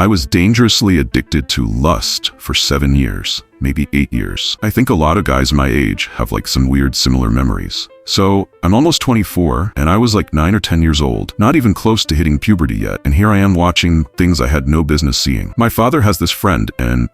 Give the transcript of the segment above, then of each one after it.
I was dangerously addicted to lust for 7 years, maybe 8 years. I think a lot of guys my age have like some weird similar memories. So, I'm almost 24, and I was like 9 or 10 years old, not even close to hitting puberty yet, and here I am watching things I had no business seeing. My father has this friend, and,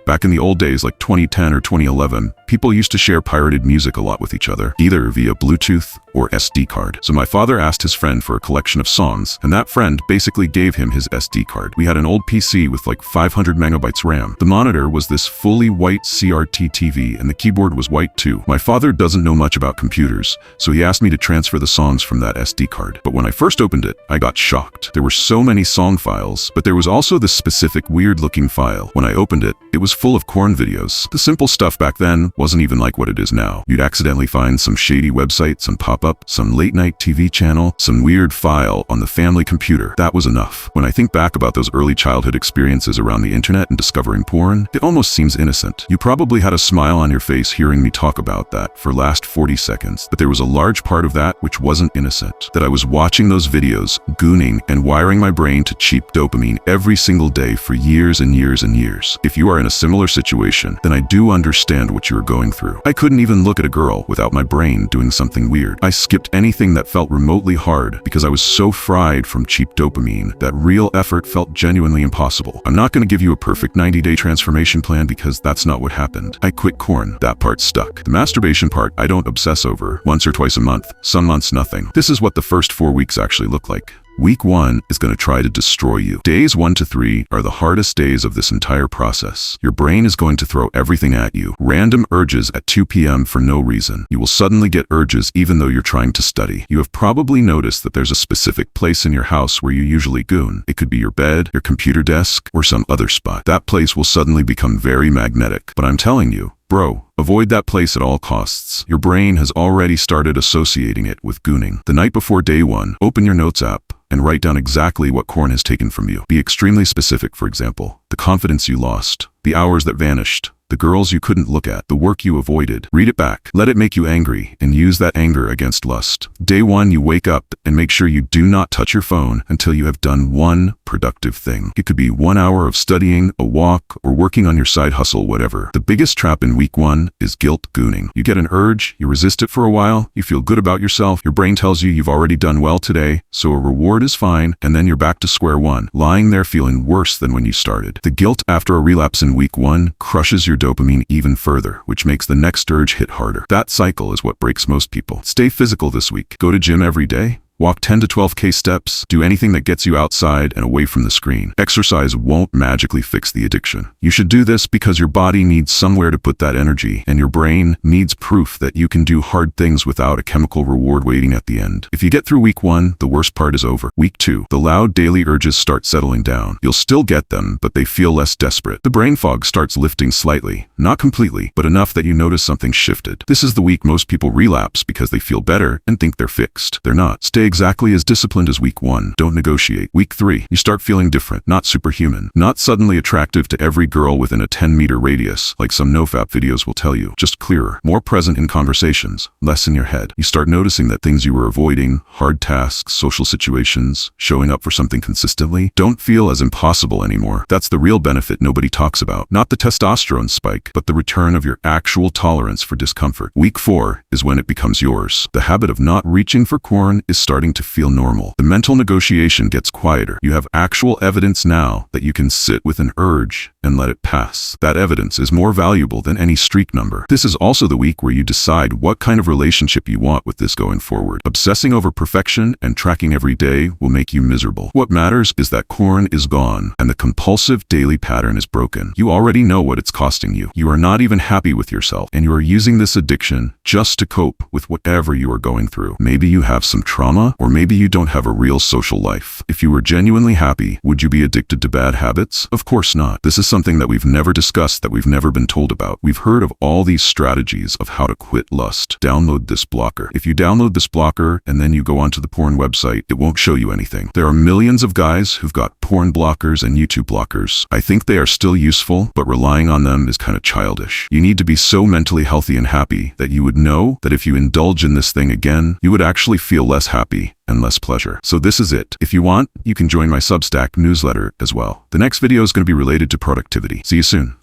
back in the old days, like 2010 or 2011, people used to share pirated music a lot with each other, either via Bluetooth or SD card. So my father asked his friend for a collection of songs, and that friend basically gave him his SD card. We had an old PC with like 500 megabytes RAM. The monitor was this fully white CRT TV, and the keyboard was white too. My father doesn't know much about computers, so he asked me to transfer the songs from that SD card. But when I first opened it, I got shocked. There were so many song files, but there was also this specific weird-looking file. When I opened it, it was full of Korn videos. The simple stuff back then wasn't even like what it is now. You'd accidentally find some shady website, some pop-up, some late-night TV channel, some weird file on the family computer. That was enough. When I think back about those early childhood experiences around the internet and discovering porn, it almost seems innocent. You probably had a smile on your face hearing me talk about that for last 40 seconds, but there was a large part of that which wasn't innocent. That I was watching those videos, gooning, and wiring my brain to cheap dopamine every single day for years and years and years. If you are in a similar situation, then I do understand what you are going through. I couldn't even look at a girl without my brain doing something weird. I skipped anything that felt remotely hard because I was so fried from cheap dopamine that real effort felt genuinely impossible. I'm not going to give you a perfect 90-day transformation plan because that's not what happened. I quit Korn. That part stuck. The masturbation part I don't obsess over. Once or twice a month. Some months nothing. This is what the first 4 weeks actually look like. Week 1 is going to try to destroy you. Days 1 to 3 are the hardest days of this entire process. Your brain is going to throw everything at you. Random urges at 2 p.m. for no reason. You will suddenly get urges even though you're trying to study. You have probably noticed that there's a specific place in your house where you usually goon. It could be your bed, your computer desk, or some other spot. That place will suddenly become very magnetic. But I'm telling you, bro, avoid that place at all costs. Your brain has already started associating it with gooning. The night before day 1, open your notes app and write down exactly what Korn has taken from you. Be extremely specific, for example, the confidence you lost, the hours that vanished, the girls you couldn't look at, the work you avoided. Read it back. Let it make you angry, and use that anger against lust. Day 1, you wake up and make sure you do not touch your phone until you have done one productive thing. It could be 1 hour of studying, a walk, or working on your side hustle, whatever. The biggest trap in week 1 is guilt gooning. You get an urge, you resist it for a while, you feel good about yourself, your brain tells you you've already done well today, so a reward is fine, and then you're back to square one, lying there feeling worse than when you started. The guilt after a relapse in week 1 crushes your dopamine even further, which makes the next urge hit harder. That cycle is what breaks most people. Stay physical this week. Go to gym every day. Walk 10 to 12K steps. Do anything that gets you outside and away from the screen. Exercise won't magically fix the addiction. You should do this because your body needs somewhere to put that energy, and your brain needs proof that you can do hard things without a chemical reward waiting at the end. If you get through week 1, the worst part is over. Week 2, the loud daily urges start settling down. You'll still get them, but they feel less desperate. The brain fog starts lifting slightly, not completely, but enough that you notice something shifted. This is the week most people relapse because they feel better and think they're fixed. They're not. Stay exactly as disciplined as week 1. Don't negotiate. Week 3, you start feeling different, not superhuman, not suddenly attractive to every girl within a 10-meter radius, like some nofap videos will tell you. Just clearer, more present in conversations, less in your head. You start noticing that things you were avoiding, hard tasks, social situations, showing up for something consistently, don't feel as impossible anymore. That's the real benefit nobody talks about. Not the testosterone spike, but the return of your actual tolerance for discomfort. Week 4 is when it becomes yours. The habit of not reaching for Korn is starting to feel normal. The mental negotiation gets quieter. You have actual evidence now that you can sit with an urge and let it pass. That evidence is more valuable than any streak number. This is also the week where you decide what kind of relationship you want with this going forward. Obsessing over perfection and tracking every day will make you miserable. What matters is that Korn is gone and the compulsive daily pattern is broken. You already know what it's costing you. You are not even happy with yourself, and you are using this addiction just to cope with whatever you are going through. Maybe you have some trauma, or maybe you don't have a real social life. If you were genuinely happy, would you be addicted to bad habits? Of course not. This is something that we've never discussed, that we've never been told about. We've heard of all these strategies of how to quit lust. Download this blocker. If you download this blocker and then you go onto the porn website, it won't show you anything. There are millions of guys who've got porn blockers and YouTube blockers. I think they are still useful, but relying on them is kind of childish. You need to be so mentally healthy and happy that you would know that if you indulge in this thing again, you would actually feel less happy therapy and less pleasure. So this is it. If you want, you can join my Substack newsletter as well. The next video is going to be related to productivity. See you soon.